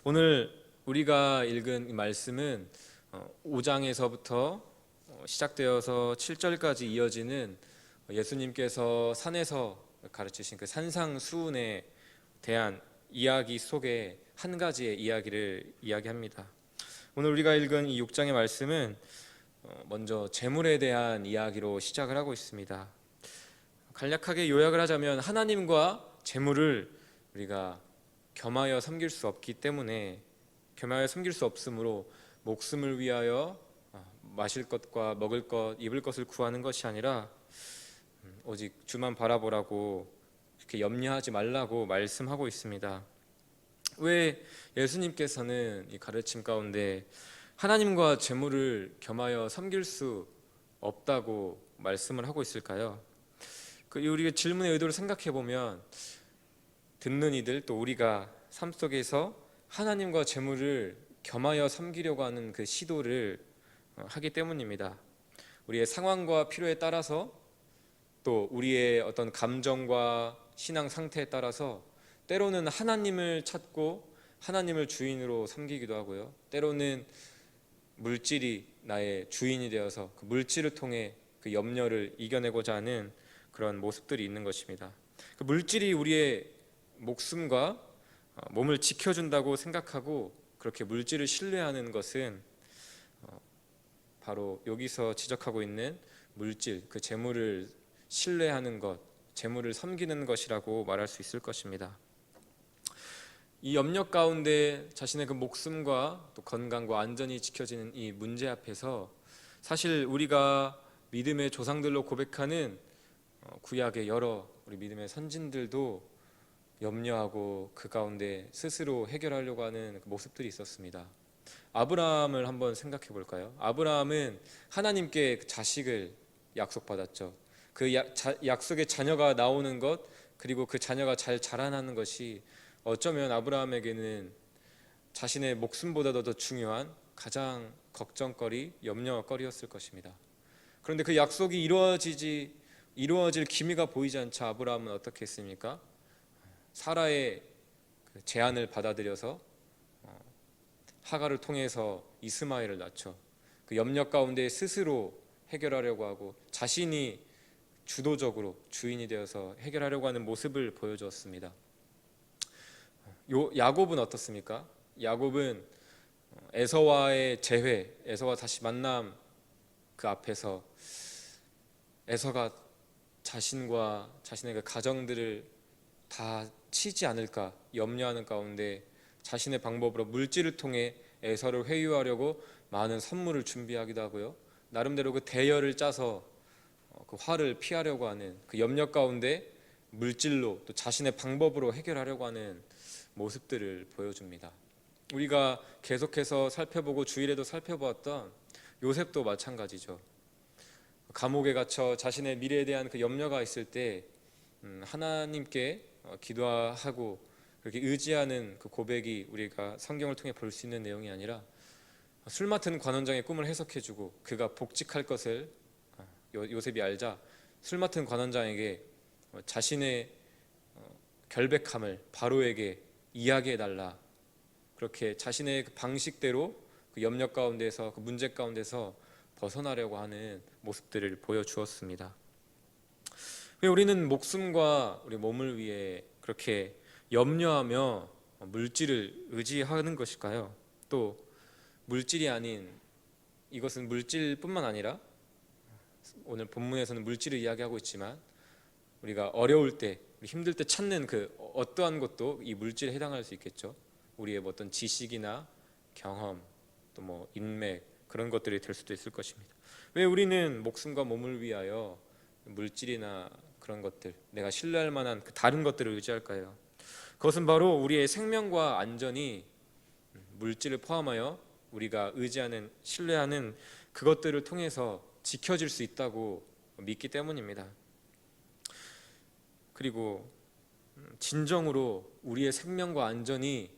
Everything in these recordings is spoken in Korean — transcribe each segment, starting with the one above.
오늘 우리가 읽은 이 말씀은 5장에서부터 시작되어서 7절까지 이어지는 예수님께서 산에서 가르치신 그 산상수훈에 대한 이야기 속에 한 가지의 이야기를 이야기합니다. 오늘 우리가 읽은 이 6장의 말씀은 먼저 재물에 대한 이야기로 시작을 하고 있습니다. 간략하게 요약을 하자면 하나님과 재물을 우리가 겸하여 섬길 수 없기 때문에, 겸하여 섬길 수 없으므로 목숨을 위하여 마실 것과 먹을 것, 입을 것을 구하는 것이 아니라 오직 주만 바라보라고 이렇게 염려하지 말라고 말씀하고 있습니다. 왜 예수님께서는 이 가르침 가운데 하나님과 재물을 겸하여 섬길 수 없다고 말씀을 하고 있을까요? 우리가 질문의 의도를 생각해 보면 듣는 이들 또 우리가 삶 속에서 하나님과 재물을 겸하여 섬기려고 하는 그 시도를 하기 때문입니다. 우리의 상황과 필요에 따라서 또 우리의 어떤 감정과 신앙 상태에 따라서 때로는 하나님을 찾고 하나님을 주인으로 섬기기도 하고요. 때로는 물질이 나의 주인이 되어서 그 물질을 통해 그 염려를 이겨내고자 하는 그런 모습들이 있는 것입니다. 그 물질이 우리의 목숨과 몸을 지켜준다고 생각하고 그렇게 물질을 신뢰하는 것은 바로 여기서 지적하고 있는 물질, 그 재물을 신뢰하는 것, 재물을 섬기는 것이라고 말할 수 있을 것입니다. 이 염려 가운데 자신의 그 목숨과 또 건강과 안전이 지켜지는 이 문제 앞에서 사실 우리가 믿음의 조상들로 고백하는 구약의 여러 우리 믿음의 선진들도 염려하고 그 가운데 스스로 해결하려고 하는 모습들이 있었습니다. 아브라함을 한번 생각해 볼까요? 아브라함은 하나님께 자식을 약속받았죠. 그 약속의 자녀가 나오는 것, 그리고 그 자녀가 잘 자라나는 것이 어쩌면 아브라함에게는 자신의 목숨보다도 더 중요한 가장 걱정거리, 염려거리였을 것입니다. 그런데 그 약속이 이루어질 기미가 보이지 않자 아브라함은 어떻게 했습니까? 사라의 제안을 받아들여서 하갈을 통해서 이스마엘을 낳죠. 그 염려 가운데 스스로 해결하려고 하고 자신이 주도적으로 주인이 되어서 해결하려고 하는 모습을 보여주었습니다. 야곱은 어떻습니까? 야곱은 에서와의 재회, 에서와 다시 만남 그 앞에서 에서가 자신과 자신의 그 가정들을 다 치지 않을까 염려하는 가운데 자신의 방법으로 물질을 통해 에서를 회유하려고 많은 선물을 준비하기도 하고요. 나름대로 그 대열을 짜서 그 화를 피하려고 하는 그 염려 가운데 물질로 또 자신의 방법으로 해결하려고 하는 모습들을 보여줍니다. 우리가 계속해서 살펴보고 주일에도 살펴보았던 요셉도 마찬가지죠. 감옥에 갇혀 자신의 미래에 대한 그 염려가 있을 때 하나님께 기도하고 그렇게 의지하는 그 고백이 우리가 성경을 통해 볼 수 있는 내용이 아니라 술 맡은 관원장의 꿈을 해석해주고 그가 복직할 것을 요셉이 알자 술 맡은 관원장에게 자신의 결백함을 바로에게 이야기해달라, 그렇게 자신의 그 방식대로 그 염려 가운데서 그 문제 가운데서 벗어나려고 하는 모습들을 보여주었습니다. 왜 우리는 목숨과 우리 몸을 위해 그렇게 염려하며 물질을 의지하는 것일까요? 또 물질이 아닌, 이것은 물질뿐만 아니라 오늘 본문에서는 물질을 이야기하고 있지만 우리가 어려울 때, 힘들 때 찾는 그 어떠한 것도 이 물질에 해당할 수 있겠죠. 우리의 어떤 지식이나 경험, 또 뭐 인맥, 그런 것들이 될 수도 있을 것입니다. 왜 우리는 목숨과 몸을 위하여 물질이나 그런 것들, 내가 신뢰할 만한 그 다른 것들을 의지할까요? 그것은 바로 우리의 생명과 안전이 물질을 포함하여 우리가 의지하는, 신뢰하는 그것들을 통해서 지켜질 수 있다고 믿기 때문입니다. 그리고 진정으로 우리의 생명과 안전이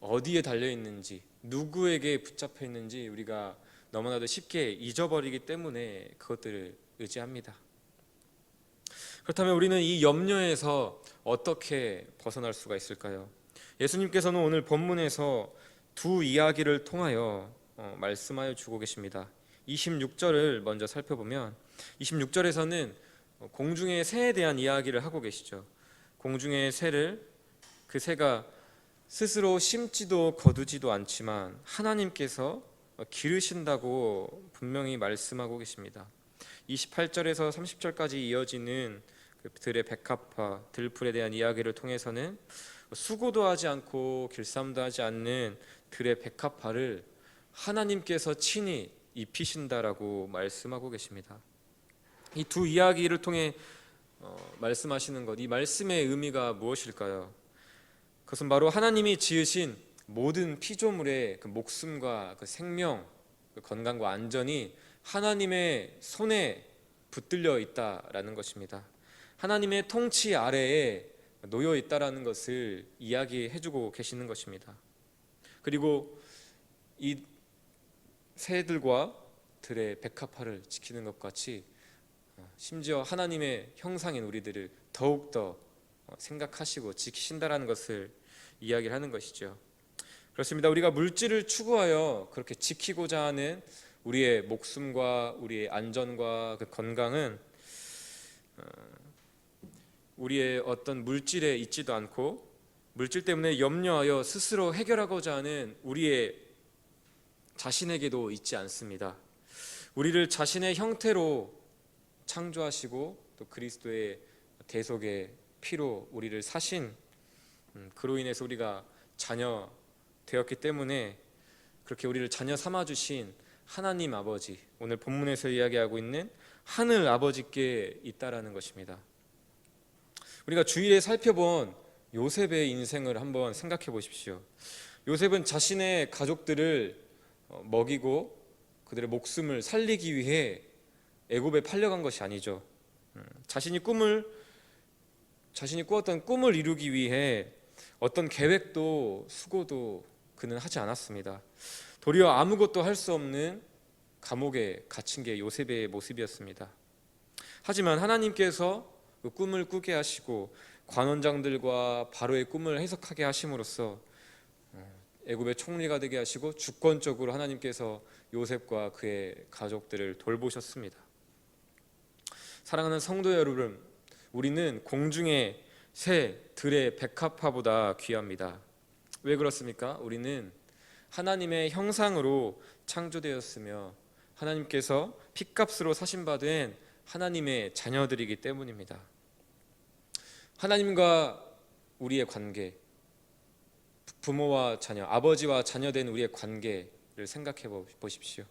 어디에 달려 있는지, 누구에게 붙잡혀 있는지 우리가 너무나도 쉽게 잊어버리기 때문에 그것들을 의지합니다. 그렇다면 우리는 이 염려에서 어떻게 벗어날 수가 있을까요? 예수님께서는 오늘 본문에서 두 이야기를 통하여 말씀하여 주고 계십니다. 26절을 먼저 살펴보면 26절에서는 공중의 새에 대한 이야기를 하고 계시죠. 공중의 새를, 그 새가 스스로 심지도 거두지도 않지만 하나님께서 기르신다고 분명히 말씀하고 계십니다. 28절에서 30절까지 이어지는 들의 백합화, 들풀에 대한 이야기를 통해서는 수고도 하지 않고 길쌈도 하지 않는 들의 백합화를 하나님께서 친히 입히신다라고 말씀하고 계십니다. 이 두 이야기를 통해 말씀하시는 것, 이 말씀의 의미가 무엇일까요? 그것은 바로 하나님이 지으신 모든 피조물의 그 목숨과 그 생명, 그 건강과 안전이 하나님의 손에 붙들려 있다라는 것입니다. 하나님의 통치 아래에 놓여 있다라는 것을 이야기해주고 계시는 것입니다. 그리고 이 새들과 들의 백합화를 지키는 것 같이 심지어 하나님의 형상인 우리들을 더욱더 생각하시고 지키신다라는 것을 이야기를 하는 것이죠. 그렇습니다. 우리가 물질을 추구하여 그렇게 지키고자 하는 우리의 목숨과 우리의 안전과 그 건강은 우리의 어떤 물질에 있지도 않고, 물질 때문에 염려하여 스스로 해결하고자 하는 우리의 자신에게도 있지 않습니다. 우리를 자신의 형태로 창조하시고 또 그리스도의 대속의 피로 우리를 사신, 그로 인해서 우리가 자녀 되었기 때문에 그렇게 우리를 자녀 삼아 주신 하나님 아버지, 오늘 본문에서 이야기하고 있는 하늘 아버지께 있다라는 것입니다. 우리가 주일에 살펴본 요셉의 인생을 한번 생각해 보십시오. 요셉은 자신의 가족들을 먹이고 그들의 목숨을 살리기 위해 애굽에 팔려간 것이 아니죠. 자신이 꾸었던 꿈을 이루기 위해 어떤 계획도 수고도 그는 하지 않았습니다. 도리어 아무것도 할 수 없는 감옥에 갇힌 게 요셉의 모습이었습니다. 하지만 하나님께서 그 꿈을 꾸게 하시고 관원장들과 바로의 꿈을 해석하게 하심으로써 애굽의 총리가 되게 하시고 주권적으로 하나님께서 요셉과 그의 가족들을 돌보셨습니다. 사랑하는 성도 여러분, 우리는 공중의 새, 들의 백합화보다 귀합니다. 왜 그렇습니까? 우리는 하나님의 형상으로 창조되었으며 하나님께서 핏값으로 사신받은 하나님의 자녀들이기 때문입니다. 하나님과 우리의 관계, 부모와 자녀, 아버지와 자녀된 우리의 관계를 생각해 보십시오.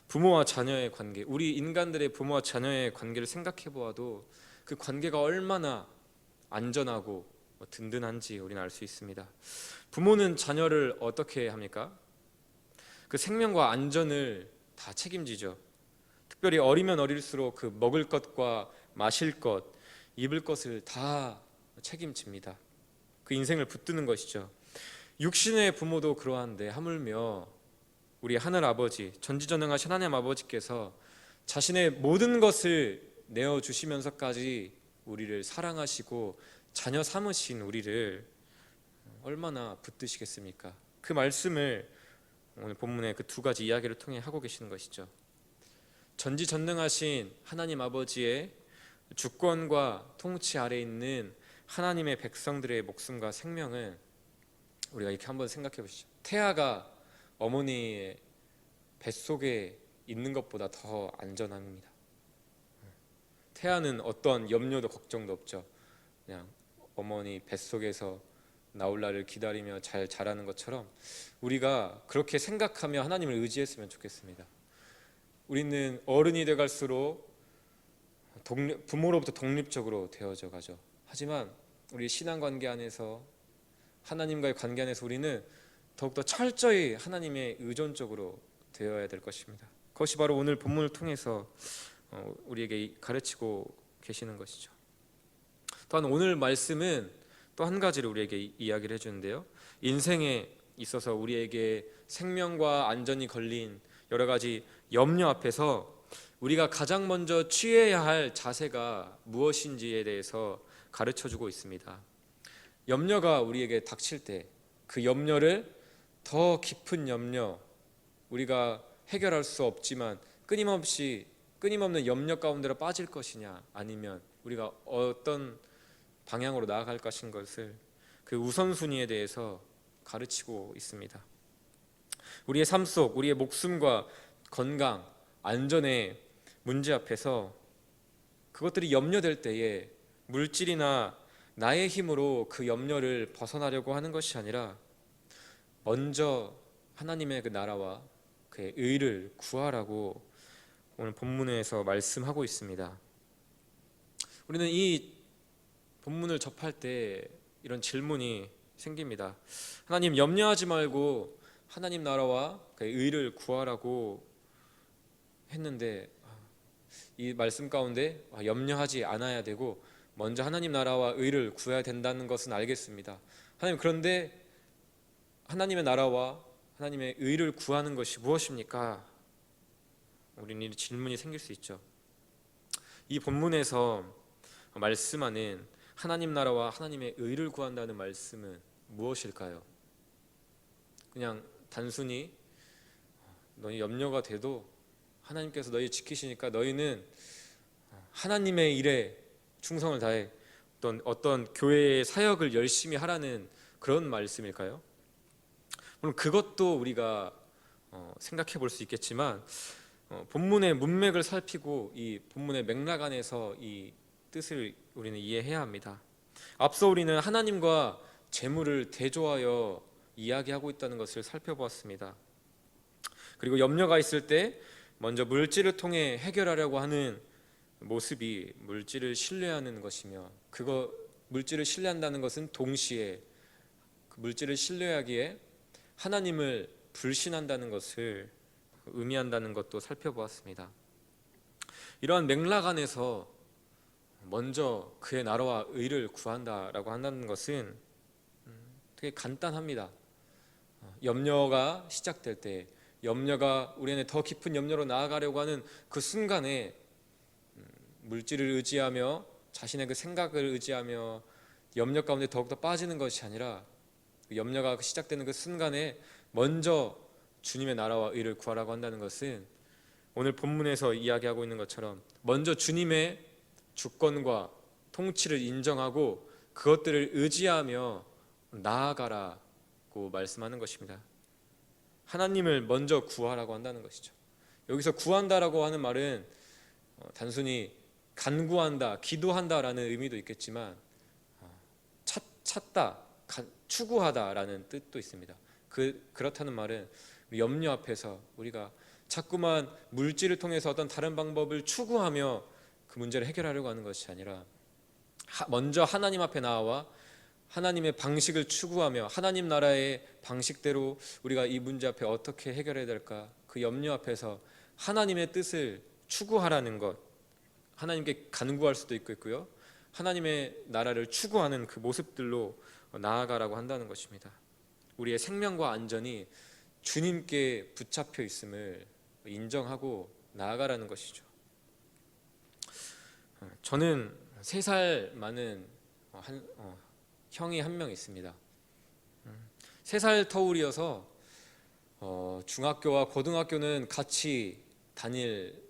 부모와 자녀의 관계, 우리 인간들의 부모와 자녀의 관계를 생각해 보아도 그 관계가 얼마나 안전하고 든든한지 우리는 알 수 있습니다. 부모는 자녀를 어떻게 합니까? 그 생명과 안전을 다 책임지죠. 특별히 어리면 어릴수록 그 먹을 것과 마실 것, 입을 것을 다 책임집니다. 그 인생을 붙드는 것이죠. 육신의 부모도 그러한데 하물며 우리 하늘 아버지, 전지전능하신 하나님 아버지께서 자신의 모든 것을 내어주시면서까지 우리를 사랑하시고 자녀 삼으신 우리를 얼마나 붙드시겠습니까? 그 말씀을 오늘 본문의 그 두 가지 이야기를 통해 하고 계시는 것이죠. 전지전능하신 하나님 아버지의 주권과 통치 아래 있는 하나님의 백성들의 목숨과 생명은 우리가 이렇게 한번 생각해 보시죠. 태아가 어머니의 뱃속에 있는 것보다 더 안전합니다. 태아는 어떤 염려도 걱정도 없죠. 그냥 어머니 뱃속에서 나올 날을 기다리며 잘 자라는 것처럼 우리가 그렇게 생각하며 하나님을 의지했으면 좋겠습니다. 우리는 어른이 돼갈수록 부모로부터 독립적으로 되어져 가죠. 하지만 우리 신앙관계 안에서 하나님과의 관계 안에서 우리는 더욱더 철저히 하나님의 의존적으로 되어야 될 것입니다. 그것이 바로 오늘 본문을 통해서 우리에게 가르치고 계시는 것이죠. 또한 오늘 말씀은 또 한 가지를 우리에게 이야기를 해주는데요. 인생에 있어서 우리에게 생명과 안전이 걸린 여러 가지 염려 앞에서 우리가 가장 먼저 취해야 할 자세가 무엇인지에 대해서 가르쳐주고 있습니다. 염려가 우리에게 닥칠 때 그 염려를 더 깊은 염려, 우리가 해결할 수 없지만 끊임없는 염려 가운데로 빠질 것이냐, 아니면 우리가 어떤 방향으로 나아갈 것인 것을, 그 우선순위에 대해서 가르치고 있습니다. 우리의 삶 속 우리의 목숨과 건강, 안전의 문제 앞에서 그것들이 염려될 때에 물질이나 나의 힘으로 그 염려를 벗어나려고 하는 것이 아니라 먼저 하나님의 그 나라와 그의 의를 구하라고 오늘 본문에서 말씀하고 있습니다. 우리는 이 본문을 접할 때 이런 질문이 생깁니다. 하나님, 염려하지 말고 하나님 나라와 그의 의를 구하라고 했는데, 이 말씀 가운데 염려하지 않아야 되고 먼저 하나님 나라와 의를 구해야 된다는 것은 알겠습니다. 하나님, 그런데 하나님의 나라와 하나님의 의를 구하는 것이 무엇입니까? 우리는 이 질문이 생길 수 있죠. 이 본문에서 말씀하는 하나님 나라와 하나님의 의를 구한다는 말씀은 무엇일까요? 그냥 단순히 너희 염려가 돼도 하나님께서 너희 지키시니까 너희는 하나님의 일에 충성을 다해 어떤 교회의 사역을 열심히 하라는 그런 말씀일까요? 물론 그것도 우리가 생각해 볼 수 있겠지만, 본문의 문맥을 살피고 이 본문의 맥락 안에서 이 뜻을 우리는 이해해야 합니다. 앞서 우리는 하나님과 재물을 대조하여 이야기하고 있다는 것을 살펴보았습니다. 그리고 염려가 있을 때 먼저 물질을 통해 해결하려고 하는 모습이 물질을 신뢰하는 것이며, 물질을 신뢰한다는 것은 동시에 그 물질을 신뢰하기에 하나님을 불신한다는 것을 의미한다는 것도 살펴보았습니다. 이러한 맥락 안에서 먼저 그의 나라와 의를 구한다라고 한다는 것은 되게 간단합니다. 염려가 시작될 때, 염려가 우리 안에 더 깊은 염려로 나아가려고 하는 그 순간에 물질을 의지하며 자신의 그 생각을 의지하며 염려 가운데 더욱더 빠지는 것이 아니라, 염려가 시작되는 그 순간에 먼저 주님의 나라와 의를 구하라고 한다는 것은 오늘 본문에서 이야기하고 있는 것처럼 먼저 주님의 주권과 통치를 인정하고 그것들을 의지하며 나아가라고 말씀하는 것입니다. 하나님을 먼저 구하라고 한다는 것이죠. 여기서 구한다라고 하는 말은 단순히 간구한다, 기도한다라는 의미도 있겠지만 찾다, 추구하다라는 뜻도 있습니다. 그렇다는 말은 염려 앞에서 우리가 자꾸만 물질을 통해서 어떤 다른 방법을 추구하며 그 문제를 해결하려고 하는 것이 아니라 먼저 하나님 앞에 나와 하나님의 방식을 추구하며 하나님 나라의 방식대로 우리가 이 문제 앞에 어떻게 해결해야 될까, 그 염려 앞에서 하나님의 뜻을 추구하라는 것, 하나님께 간구할 수도 있고요, 하나님의 나라를 추구하는 그 모습들로 나아가라고 한다는 것입니다. 우리의 생명과 안전이 주님께 붙잡혀 있음을 인정하고 나아가라는 것이죠. 저는 3살 많은 형이 한 명 있습니다. 3살 터울이어서 중학교와 고등학교는 같이 다닐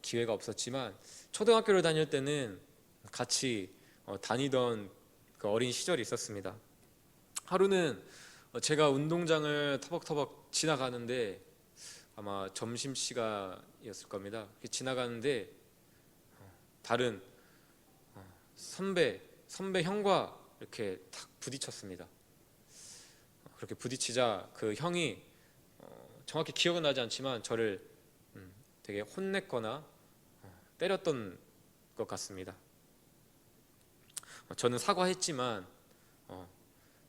기회가 없었지만 초등학교를 다닐 때는 같이 다니던 그 어린 시절이 있었습니다. 하루는 제가 운동장을 터벅터벅 지나가는데, 아마 점심시간이었을 겁니다. 지나가는데 다른 선배 형과 이렇게 탁 부딪혔습니다. 그렇게 부딪히자 그 형이 정확히 기억은 나지 않지만 저를 되게 혼냈거나 때렸던 것 같습니다. 저는 사과했지만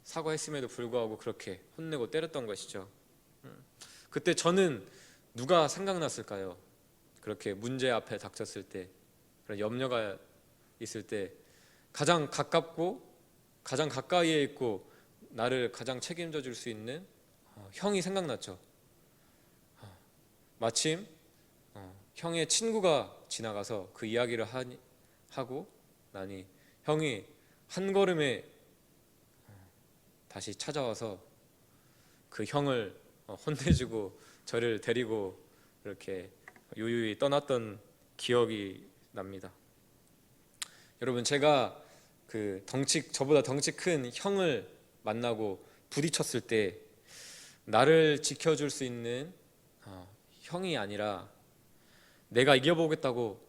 사과했음에도 불구하고 그렇게 혼내고 때렸던 것이죠. 그때 저는 누가 생각났을까요? 그렇게 문제 앞에 닥쳤을 때, 그런 염려가 있을 때 가장 가깝고 가장 가까이에 있고 나를 가장 책임져 줄 수 있는 형이 생각났죠. 마침 형의 친구가 지나가서 그 이야기를 하고 나니 형이 한 걸음에 다시 찾아와서 그 형을 혼내주고 저를 데리고 이렇게 유유히 떠났던 기억이 납니다. 여러분, 제가 저보다 덩치 큰 형을 만나고 부딪혔을 때 나를 지켜줄 수 있는 형이 아니라 내가 이겨보겠다고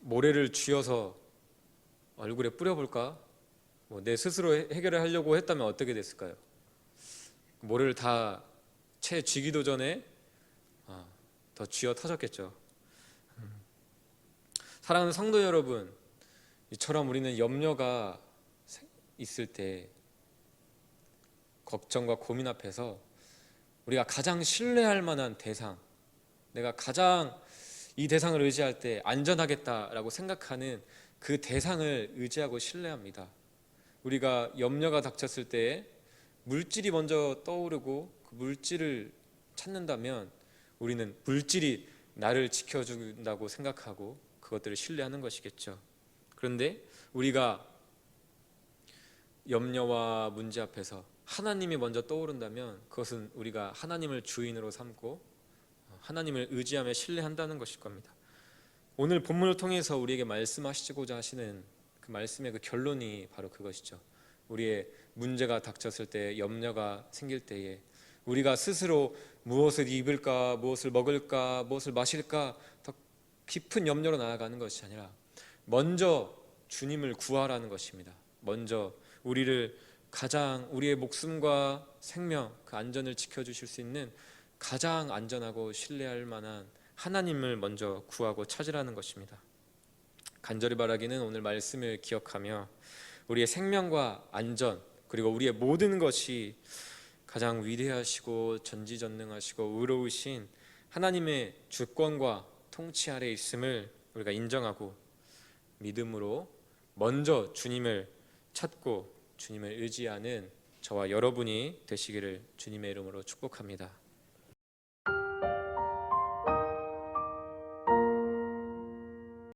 모래를 쥐어서 얼굴에 뿌려볼까? 내 스스로 해결을 하려고 했다면 어떻게 됐을까요? 모래를 다 채 쥐기도 전에 더 쥐어 터졌겠죠. 사랑하는 성도 여러분, 이처럼 우리는 염려가 있을 때 걱정과 고민 앞에서 우리가 가장 신뢰할 만한 대상, 내가 가장 이 대상을 의지할 때 안전하겠다라고 생각하는 그 대상을 의지하고 신뢰합니다. 우리가 염려가 닥쳤을 때 물질이 먼저 떠오르고 그 물질을 찾는다면 우리는 물질이 나를 지켜준다고 생각하고 그것들을 신뢰하는 것이겠죠. 그런데 우리가 염려와 문제 앞에서 하나님이 먼저 떠오른다면 그것은 우리가 하나님을 주인으로 삼고 하나님을 의지하며 신뢰한다는 것일 겁니다. 오늘 본문을 통해서 우리에게 말씀하시고자 하시는 그 말씀의 그 결론이 바로 그것이죠. 우리의 문제가 닥쳤을 때, 염려가 생길 때에 우리가 스스로 무엇을 입을까, 무엇을 먹을까, 무엇을 마실까 더 깊은 염려로 나아가는 것이 아니라 먼저 주님을 구하라는 것입니다. 먼저 우리의 목숨과 생명, 그 안전을 지켜주실 수 있는 가장 안전하고 신뢰할 만한 하나님을 먼저 구하고 찾으라는 것입니다. 간절히 바라기는 오늘 말씀을 기억하며 우리의 생명과 안전 그리고 우리의 모든 것이 가장 위대하시고 전지전능하시고 의로우신 하나님의 주권과 통치 아래 있음을 우리가 인정하고 믿음으로 먼저 주님을 찾고 주님을 의지하는 저와 여러분이 되시기를 주님의 이름으로 축복합니다.